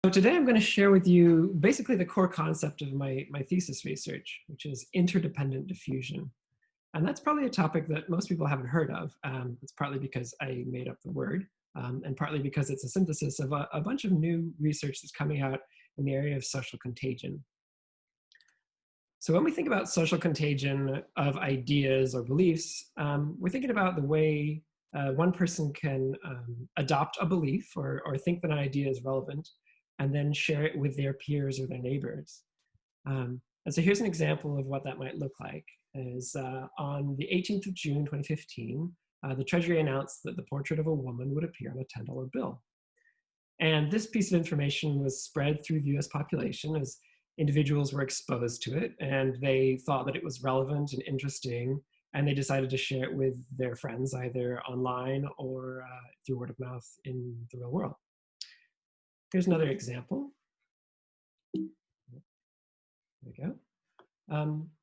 So today I'm going to share with you basically the core concept of my thesis research, which is interdependent diffusion. And that's probably a topic that most people haven't heard of. It's partly because I made up the word, and partly because it's a synthesis of a bunch of new research that's coming out in the area of social contagion. So when we think about social contagion of ideas or beliefs, we're thinking about the way one person can adopt a belief or think that an idea is relevant and then share it with their peers or their neighbors. And so here's an example of what that might look like. Is on the 18th of June, 2015, the Treasury announced that the portrait of a woman would appear on a $10 bill. And this piece of information was spread through the US population as individuals were exposed to it, and they thought that it was relevant and interesting, and they decided to share it with their friends, either online or through word of mouth in the real world. Here's another example. There we go.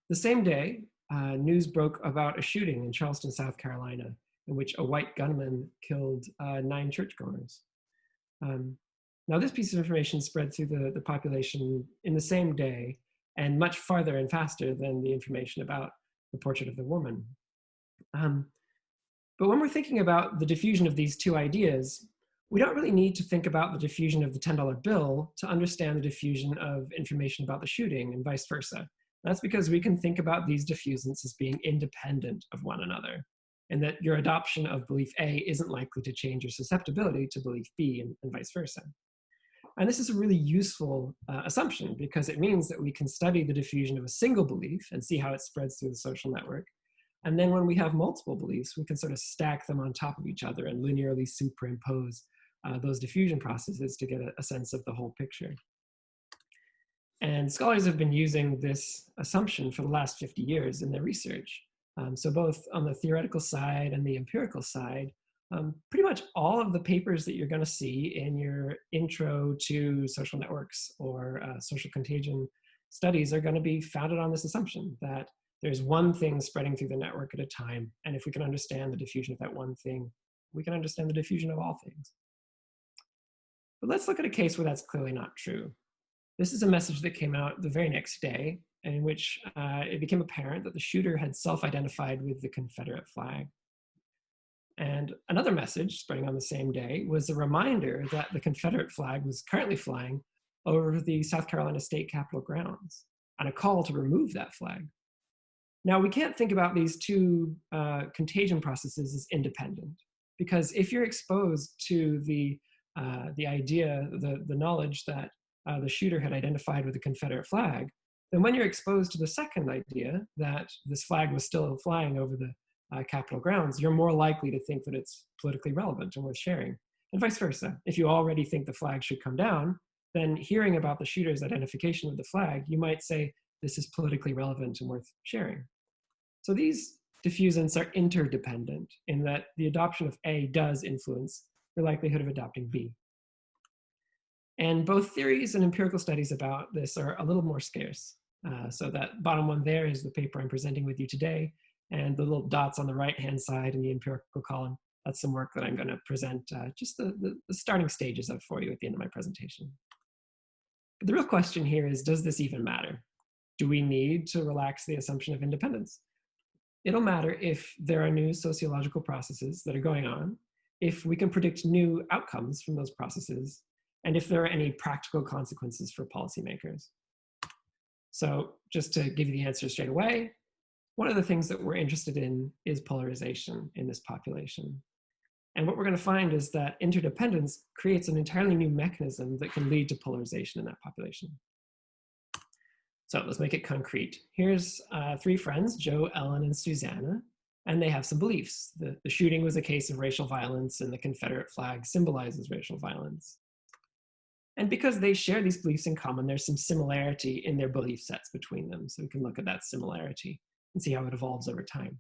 The same day, news broke about a shooting in Charleston, South Carolina, in which a white gunman killed 9 churchgoers. Now, this piece of information spread through the population in the same day and much farther and faster than the information about the portrait of the woman. But when we're thinking about the diffusion of these two ideas, we don't really need to think about the diffusion of the $10 bill to understand the diffusion of information about the shooting and vice versa. That's because we can think about these diffusants as being independent of one another, and that your adoption of belief A isn't likely to change your susceptibility to belief B and vice versa. And this is a really useful assumption because it means that we can study the diffusion of a single belief and see how it spreads through the social network. And then when we have multiple beliefs, we can sort of stack them on top of each other and linearly superimpose those diffusion processes to get a sense of the whole picture. And scholars have been using this assumption for the last 50 years in their research. So both on the theoretical side and the empirical side, pretty much all of the papers that you're going to see in your intro to social networks or social contagion studies are going to be founded on this assumption that there's one thing spreading through the network at a time. And if we can understand the diffusion of that one thing, we can understand the diffusion of all things. But let's look at a case where that's clearly not true. This is a message that came out the very next day in which it became apparent that the shooter had self-identified with the Confederate flag. And another message spreading on the same day was a reminder that the Confederate flag was currently flying over the South Carolina State Capitol grounds, and a call to remove that flag. Now, we can't think about these two contagion processes as independent, because if you're exposed to the idea, the knowledge that the shooter had identified with the Confederate flag, then when you're exposed to the second idea that this flag was still flying over the Capitol grounds, you're more likely to think that it's politically relevant and worth sharing, and vice versa. If you already think the flag should come down, then hearing about the shooter's identification of the flag, you might say, this is politically relevant and worth sharing. So these diffusants are interdependent in that the adoption of A does influence the likelihood of adopting B. And both theories and empirical studies about this are a little more scarce. So that bottom one there is the paper I'm presenting with you today, and the little dots on the right-hand side in the empirical column, that's some work that I'm going to present just the starting stages of for you at the end of my presentation. But the real question here is, does this even matter? Do we need to relax the assumption of independence? It'll matter if there are new sociological processes that are going on, if we can predict new outcomes from those processes, and if there are any practical consequences for policymakers. So just to give you the answer straight away, one of the things that we're interested in is polarization in this population. And what we're going to find is that interdependence creates an entirely new mechanism that can lead to polarization in that population. So let's make it concrete. Here's 3 friends, Joe, Ellen, and Susanna, and they have some beliefs. The shooting was a case of racial violence, and the Confederate flag symbolizes racial violence. And because they share these beliefs in common, there's some similarity in their belief sets between them. So we can look at that similarity and see how it evolves over time.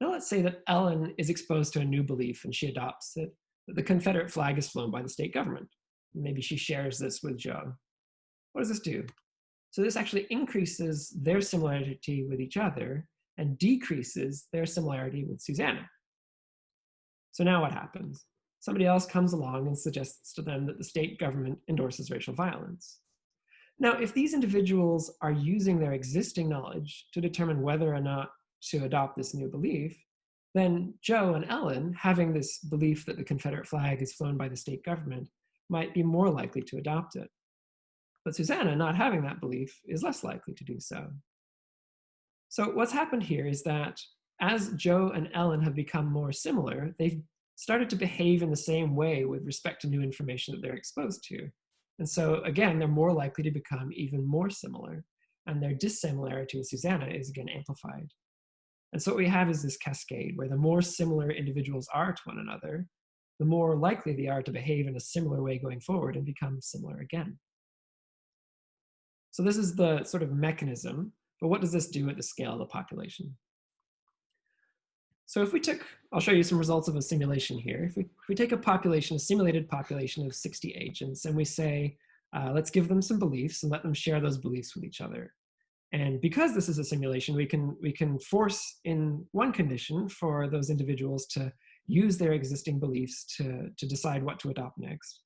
Now let's say that Ellen is exposed to a new belief and she adopts it, that the Confederate flag is flown by the state government. Maybe she shares this with Joe. What does this do? So this actually increases their similarity with each other and decreases their similarity with Susanna. So now what happens? Somebody else comes along and suggests to them that the state government endorses racial violence. Now, if these individuals are using their existing knowledge to determine whether or not to adopt this new belief, then Joe and Ellen, having this belief that the Confederate flag is flown by the state government, might be more likely to adopt it. But Susanna, not having that belief, is less likely to do so. So what's happened here is that as Joe and Ellen have become more similar, they've started to behave in the same way with respect to new information that they're exposed to. And so again, they're more likely to become even more similar, and their dissimilarity with Susanna is again amplified. And so what we have is this cascade where the more similar individuals are to one another, the more likely they are to behave in a similar way going forward and become similar again. So this is the sort of mechanism, but what does this do at the scale of the population? So if we took, I'll show you some results of a simulation here. If we take a population, a simulated population of 60 agents, and we say, let's give them some beliefs and let them share those beliefs with each other. And because this is a simulation, we can force in one condition for those individuals to use their existing beliefs to decide what to adopt next.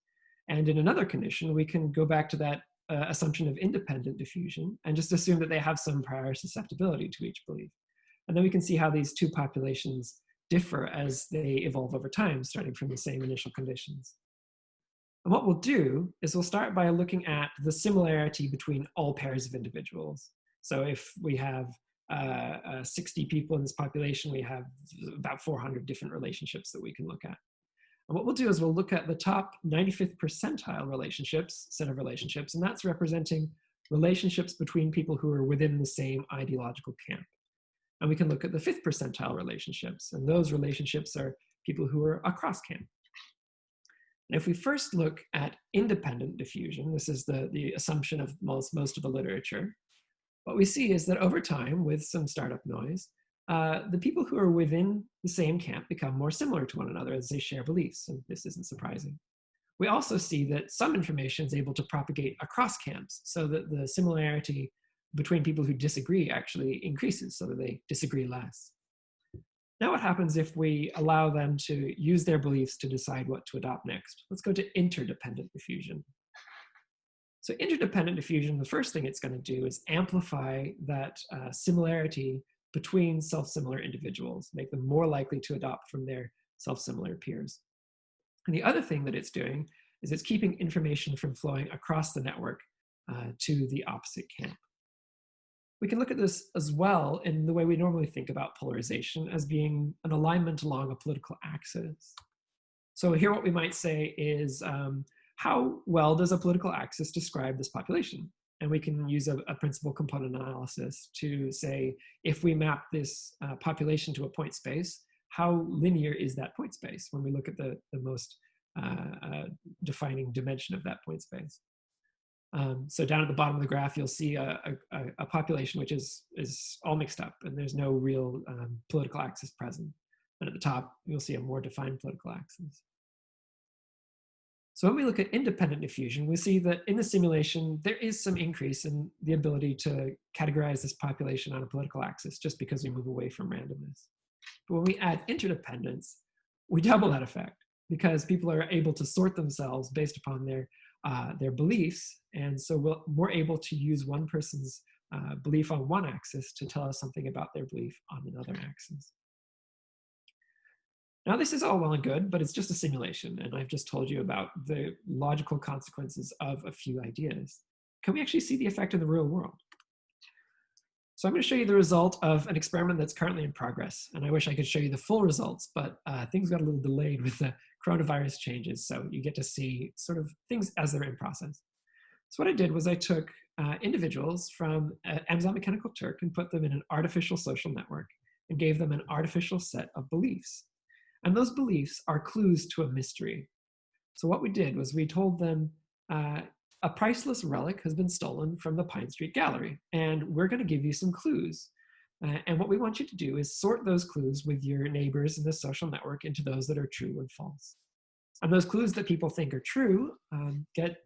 And in another condition, we can go back to that assumption of independent diffusion and just assume that they have some prior susceptibility to each belief. And then we can see how these two populations differ as they evolve over time, starting from the same initial conditions. And what we'll do is we'll start by looking at the similarity between all pairs of individuals. So if we have 60 people in this population, we have about 400 different relationships that we can look at. And what we'll do is we'll look at the top 95th percentile relationships, set of relationships, and that's representing relationships between people who are within the same ideological camp. And we can look at the 5th percentile relationships, and those relationships are people who are across camp. And if we first look at independent diffusion, this is the assumption of most of the literature, what we see is that over time, with some startup noise, the people who are within the same camp become more similar to one another as they share beliefs, and this isn't surprising. We also see that some information is able to propagate across camps, so that the similarity between people who disagree actually increases, so that they disagree less. Now what happens if we allow them to use their beliefs to decide what to adopt next? Let's go to interdependent diffusion. So interdependent diffusion, the first thing it's going to do is amplify that similarity between self-similar individuals, make them more likely to adopt from their self-similar peers. And the other thing that it's doing is it's keeping information from flowing across the network to the opposite camp. We can look at this as well in the way we normally think about polarization as being an alignment along a political axis. So here what we might say is, how well does a political axis describe this population? And we can use a principal component analysis to say, if we map this population to a point space, how linear is that point space when we look at the most defining dimension of that point space? So down at the bottom of the graph, you'll see a population which is all mixed up, and there's no real political axis present. And at the top, you'll see a more defined political axis. So when we look at independent diffusion, we see that in the simulation, there is some increase in the ability to categorize this population on a political axis just because we move away from randomness. But when we add interdependence, we double that effect because people are able to sort themselves based upon their beliefs. And so we're able to use one person's belief on one axis to tell us something about their belief on another axis. Now, this is all well and good, but it's just a simulation, and I've just told you about the logical consequences of a few ideas. Can we actually see the effect in the real world? So I'm going to show you the result of an experiment that's currently in progress, and I wish I could show you the full results, but things got a little delayed with the coronavirus changes, so you get to see sort of things as they're in process. So what I did was I took individuals from Amazon Mechanical Turk and put them in an artificial social network and gave them an artificial set of beliefs. And those beliefs are clues to a mystery. So what we did was we told them a priceless relic has been stolen from the Pine Street Gallery, and we're going to give you some clues. And what we want you to do is sort those clues with your neighbors in this social network into those that are true and false. And those clues that people think are true get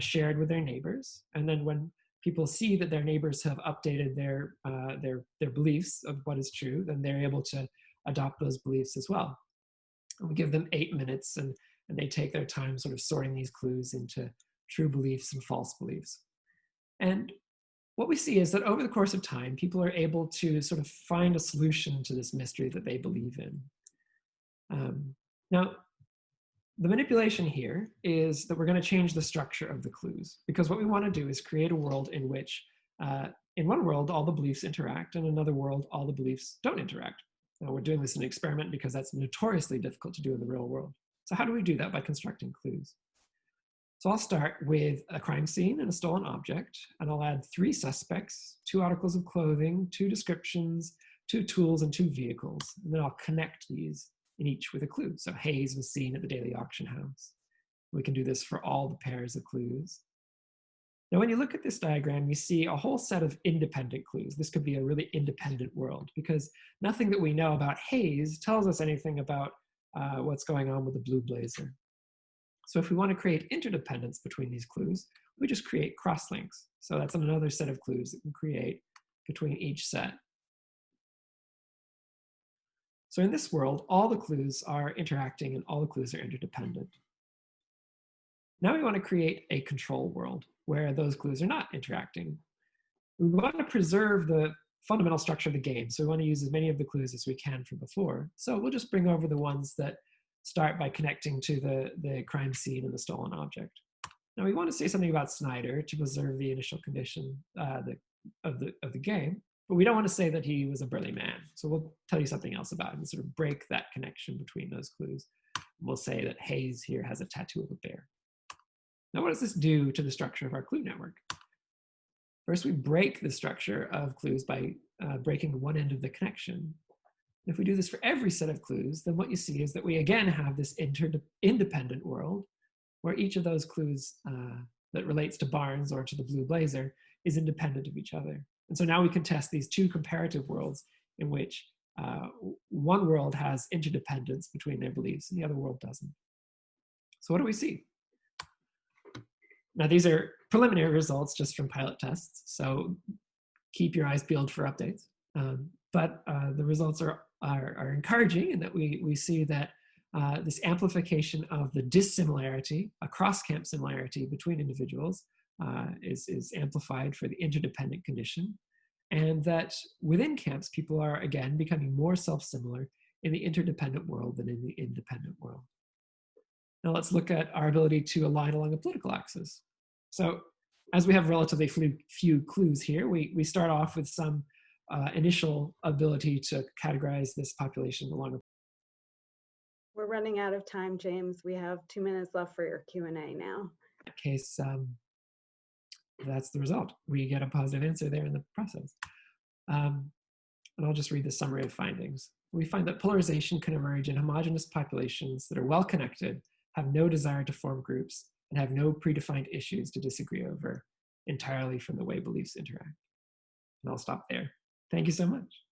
shared with their neighbors. And then when people see that their neighbors have updated their beliefs of what is true, then they're able to adopt those beliefs as well. And we give them 8 minutes, and they take their time sort of sorting these clues into true beliefs and false beliefs. And what we see is that over the course of time, people are able to sort of find a solution to this mystery that they believe in. Now, the manipulation here is that we're going to change the structure of the clues, because what we want to do is create a world in which, in one world, all the beliefs interact, and in another world, all the beliefs don't interact. Now, we're doing this in an experiment because that's notoriously difficult to do in the real world. So how do we do that? By constructing clues. So I'll start with a crime scene and a stolen object, and I'll add 3 suspects, 2 articles of clothing, 2 descriptions, 2 tools, and 2 vehicles. And then I'll connect these in each with a clue. So Hayes was seen at the Daily Auction House. We can do this for all the pairs of clues. Now, when you look at this diagram, you see a whole set of independent clues. This could be a really independent world, because nothing that we know about Hayes tells us anything about what's going on with the blue blazer. So if we want to create interdependence between these clues, we just create crosslinks. So that's another set of clues that we can create between each set. So in this world, all the clues are interacting and all the clues are interdependent. Now we want to create a control world where those clues are not interacting. We want to preserve the fundamental structure of the game. So we want to use as many of the clues as we can from before. So we'll just bring over the ones that start by connecting to the crime scene and the stolen object. Now we want to say something about Snyder to preserve the initial condition of the game, but we don't want to say that he was a burly man. So we'll tell you something else about him and sort of break that connection between those clues. We'll say that Hayes here has a tattoo of a bear. Now what does this do to the structure of our clue network? First, we break the structure of clues by breaking one end of the connection. If we do this for every set of clues, then what you see is that we again have this independent world where each of those clues that relates to Barnes or to the blue blazer is independent of each other. And so now we can test these 2 comparative worlds in which one world has interdependence between their beliefs and the other world doesn't. So what do we see? Now these are preliminary results just from pilot tests, so keep your eyes peeled for updates. But the results are encouraging in that we see that this amplification of the dissimilarity, a cross-camp similarity between individuals is amplified for the interdependent condition, and that within camps, people are again becoming more self-similar in the interdependent world than in the independent world. Now let's look at our ability to align along a political axis. So as we have relatively few clues here, we start off with some initial ability to categorize this population along. We're running out of time, James. We have 2 minutes left for your Q&A now. In that case, that's the result. We get a positive answer there in the process. And I'll just read the summary of findings. We find that polarization can emerge in homogeneous populations that are well connected, have no desire to form groups, and have no predefined issues to disagree over entirely from the way beliefs interact. And I'll stop there. Thank you so much.